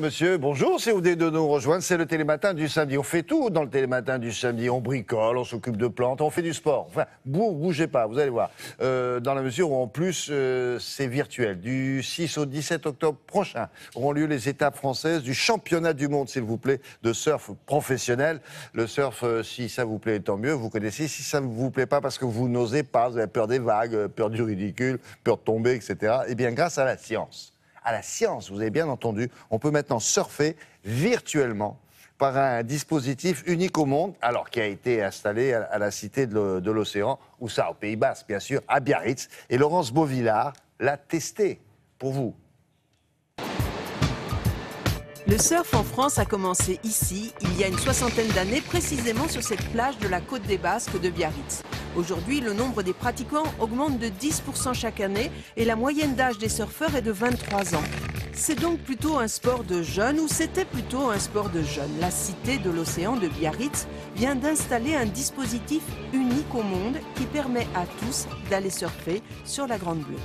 monsieur, bonjour, si vous venez de nous rejoindre, c'est le télématin du samedi. On fait tout dans le télématin du samedi, on bricole, on s'occupe de plantes, on fait du sport. Enfin, bougez pas, vous allez voir. Dans la mesure où en plus, c'est virtuel. Du 6 au 17 octobre prochain auront lieu les étapes françaises du championnat du monde, s'il vous plaît, de surf professionnel. Le surf, si ça vous plaît, tant mieux, vous connaissez. Si ça ne vous plaît pas parce que vous n'osez pas, vous avez peur des vagues, peur du ridicule, peur de tomber, etc., eh bien, grâce à la science, vous avez bien entendu, on peut maintenant surfer virtuellement par un dispositif unique au monde, alors qui a été installé à la Cité de l'Océan, où ça, au Pays Basque, bien sûr, à Biarritz. Et Laurence Beauvillard l'a testé pour vous. Le surf en France a commencé ici, il y a une soixantaine d'années, précisément sur cette plage de la côte des Basques de Biarritz. Aujourd'hui, le nombre des pratiquants augmente de 10% chaque année et la moyenne d'âge des surfeurs est de 23 ans. C'est donc plutôt un sport de jeunes, ou c'était plutôt un sport de jeunes. La Cité de l'Océan de Biarritz vient d'installer un dispositif unique au monde qui permet à tous d'aller surfer sur la Grande Bleue.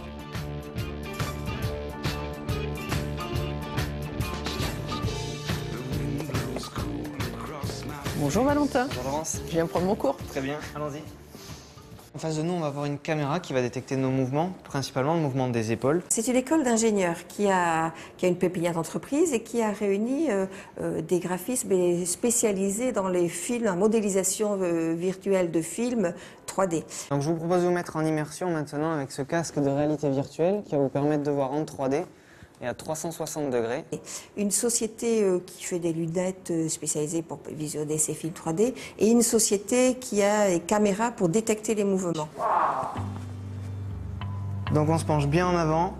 Bonjour Valentin. Bonjour Laurence. Je viens prendre mon cours. Très bien, allons-y. En face de nous, on va avoir une caméra qui va détecter nos mouvements, principalement le mouvement des épaules. C'est une école d'ingénieurs qui a une pépinière d'entreprise et qui a réuni des graphistes spécialisés dans les films, la modélisation virtuelle de films 3D. Donc je vous propose de vous mettre en immersion maintenant avec ce casque de réalité virtuelle qui va vous permettre de voir en 3D et à 360 degrés. Une société qui fait des lunettes spécialisées pour visionner ces films 3D et une société qui a des caméras pour détecter les mouvements. Donc on se penche bien en avant.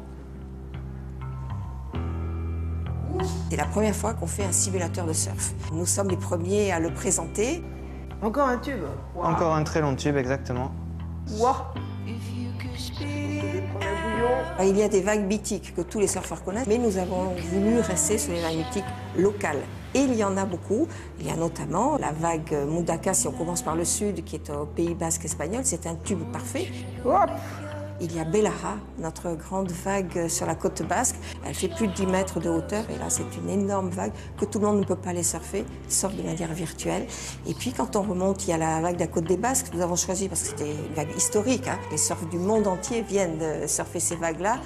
C'est la première fois qu'on fait un simulateur de surf. Nous sommes les premiers à le présenter. Encore un tube. Wow. Encore un très long tube, exactement. Wow. Il y a des vagues mythiques que tous les surfeurs connaissent, mais nous avons voulu rester sur les vagues mythiques locales. Et il y en a beaucoup. Il y a notamment la vague Mundaka, si on commence par le sud, qui est au Pays Basque espagnol. C'est un tube parfait. Hop. Il y a Bellara, notre grande vague sur la côte basque. Elle fait plus de 10 mètres de hauteur et là c'est une énorme vague que tout le monde ne peut pas aller surfer, sauf de manière virtuelle. Et puis quand on remonte, il y a la vague de la côte des Basques. Nous avons choisi parce que c'était une vague historique. Hein. Les surfeurs du monde entier viennent de surfer ces vagues-là.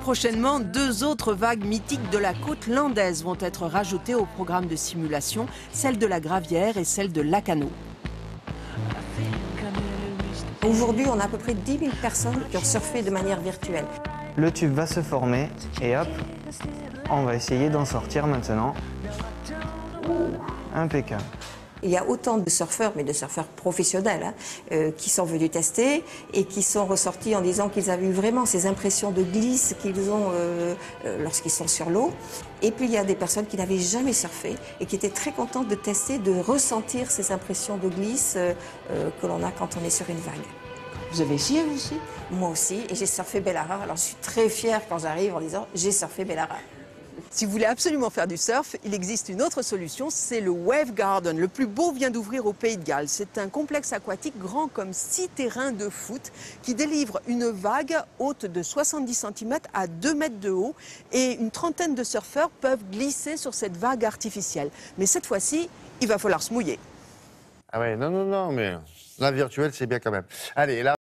Prochainement, 2 autres vagues mythiques de la côte landaise vont être rajoutées au programme de simulation, celle de la Gravière et celle de Lacano. Aujourd'hui, on a à peu près 10 000 personnes qui ont surfé de manière virtuelle. Le tube va se former et hop, on va essayer d'en sortir maintenant. Impeccable. Il y a autant de surfeurs, mais de surfeurs professionnels, hein, qui sont venus tester et qui sont ressortis en disant qu'ils avaient eu vraiment ces impressions de glisse qu'ils ont lorsqu'ils sont sur l'eau. Et puis il y a des personnes qui n'avaient jamais surfé et qui étaient très contentes de tester, de ressentir ces impressions de glisse que l'on a quand on est sur une vague. Vous avez essayé vous aussi? Moi aussi, et j'ai surfé Bellara. Alors je suis très fière quand j'arrive en disant j'ai surfé Bellara. Si vous voulez absolument faire du surf, il existe une autre solution, c'est le Wave Garden. Le plus beau vient d'ouvrir au Pays de Galles. C'est un complexe aquatique grand comme 6 terrains de foot qui délivre une vague haute de 70 cm à 2 mètres de haut et une trentaine de surfeurs peuvent glisser sur cette vague artificielle. Mais cette fois-ci, il va falloir se mouiller. Ah ouais, non, mais la virtuelle, c'est bien quand même. Allez, là.